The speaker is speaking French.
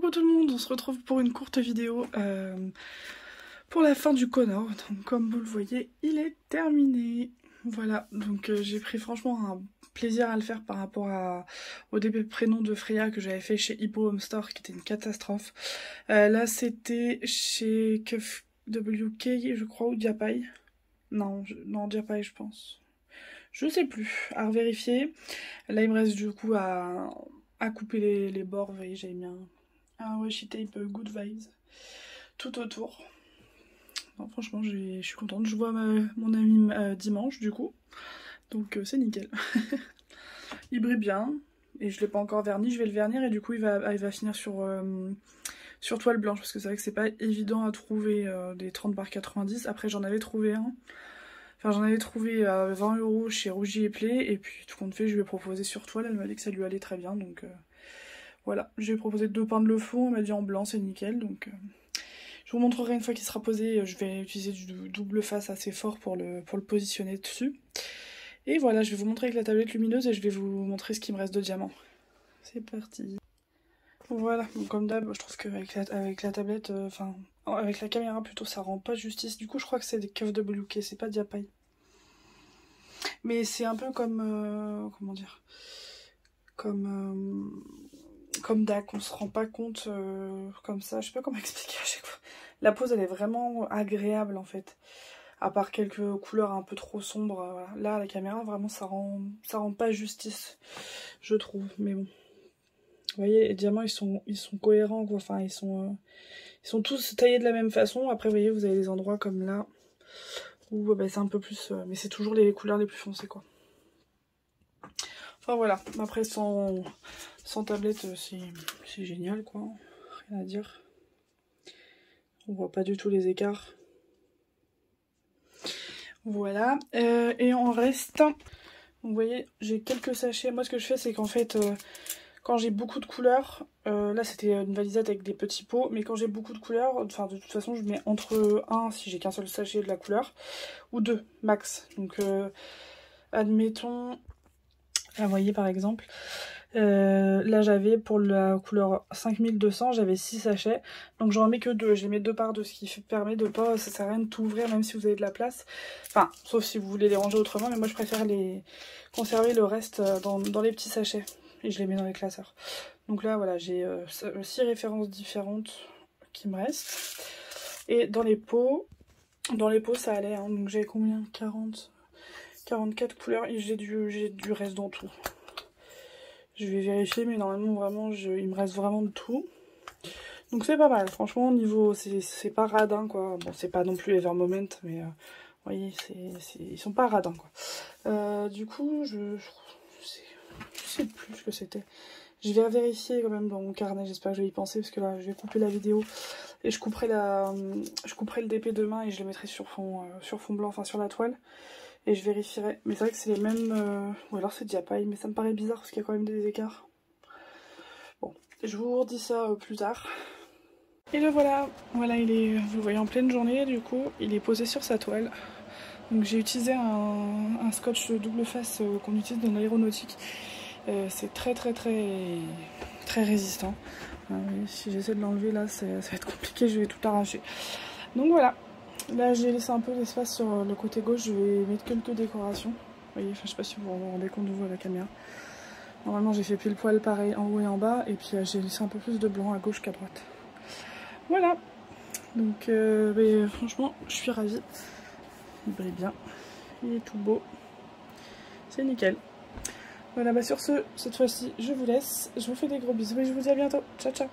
Coucou tout le monde, on se retrouve pour une courte vidéo pour la fin du Connor. Donc comme vous le voyez, il est terminé. Voilà, donc j'ai pris franchement un plaisir à le faire par rapport au début prénom de Freya que j'avais fait chez Hippo Home Store qui était une catastrophe. Là c'était chez WK je crois ou Diapai. Non, Diapai je pense. Je sais plus, à revérifier. Là il me reste du coup à couper les bords, vous voyez j'avais mis un washi tape good vibes tout autour. Non, franchement je suis contente, je vois mon ami dimanche du coup, donc c'est nickel. Il brille bien et je l'ai pas encore verni, je vais le vernir et du coup il va finir sur toile blanche parce que c'est vrai que c'est pas évident à trouver des 30 par 90. Après j'en avais trouvé un. Enfin, j'en avais trouvé à 20 € chez Rougy et Play, et puis tout compte fait, je lui ai proposé sur toile, elle m'a dit que ça lui allait très bien, donc voilà. Je lui ai proposé de peindre le fond, elle m'a dit en blanc, c'est nickel, donc je vous montrerai une fois qu'il sera posé, je vais utiliser du double face assez fort pour le positionner dessus. Et voilà, je vais vous montrer avec la tablette lumineuse et je vais vous montrer ce qui me reste de diamant. C'est parti. Voilà, donc comme d'hab, je trouve qu'avec la tablette, enfin, avec la caméra plutôt, ça rend pas justice. Du coup, je crois que c'est des keufs de WK, c'est pas Diapai. Mais c'est un peu comme, comment dire, comme DAC, on se rend pas compte comme ça, je sais pas comment expliquer à chaque fois. La pose elle est vraiment agréable en fait, à part quelques couleurs un peu trop sombres, voilà. Là à la caméra vraiment ça rend pas justice, je trouve, mais bon. Vous voyez, les diamants ils sont cohérents quoi, enfin ils sont tous taillés de la même façon. Après vous voyez, vous avez des endroits comme là, où bah, c'est un peu plus, mais c'est toujours les couleurs les plus foncées quoi. Enfin voilà, après sans tablette c'est génial quoi, rien à dire. On voit pas du tout les écarts. Voilà, et en reste, vous voyez j'ai quelques sachets. Moi ce que je fais c'est qu'en fait quand j'ai beaucoup de couleurs, là c'était une valisette avec des petits pots, mais quand j'ai beaucoup de couleurs, enfin de toute façon je mets entre 1 si j'ai qu'un seul sachet de la couleur, ou 2 max. Donc admettons, là vous voyez par exemple, là j'avais pour la couleur 5200, j'avais 6 sachets, donc j'en mets que 2, je les mets 2 par 2, ce qui permet de pas, ça sert à rien de tout ouvrir même si vous avez de la place, enfin sauf si vous voulez les ranger autrement, mais moi je préfère conserver le reste dans les petits sachets. Et je les mets dans les classeurs. Donc là voilà, j'ai 6 références différentes qui me restent. Et dans les pots ça allait, hein. Donc j'avais combien, 44 couleurs et j'ai du reste dans tout. Je vais vérifier, mais normalement vraiment il me reste vraiment de tout. Donc c'est pas mal, franchement au niveau, c'est pas radin quoi. Bon c'est pas non plus Ever Moment, mais vous voyez, ils sont pas radins quoi. Du coup je sais plus ce que c'était. Je vais vérifier quand même dans mon carnet, j'espère que je vais y penser parce que là je vais couper la vidéo et je couperai le DP demain et je le mettrai sur fond blanc, enfin sur la toile, et je vérifierai. Mais c'est vrai que c'est les mêmes, ou alors c'est Diapai, mais ça me paraît bizarre parce qu'il y a quand même des écarts. Bon, je vous redis ça plus tard. Et le voilà, il est, vous le voyez, en pleine journée, du coup il est posé sur sa toile. Donc j'ai utilisé un scotch double face qu'on utilise dans l'aéronautique. C'est très résistant. Si j'essaie de l'enlever là, ça va être compliqué, je vais tout arracher. Donc voilà, là j'ai laissé un peu d'espace sur le côté gauche, je vais mettre quelques décorations. Vous voyez, enfin, je sais pas si vous vous rendez compte de vous à la caméra. Normalement j'ai fait pile poil pareil en haut et en bas, et puis j'ai laissé un peu plus de blanc à gauche qu'à droite. Voilà, donc franchement je suis ravie. Il brille bien, il est tout beau, c'est nickel. Voilà, bah sur ce, cette fois-ci, je vous laisse. Je vous fais des gros bisous et je vous dis à bientôt. Ciao, ciao.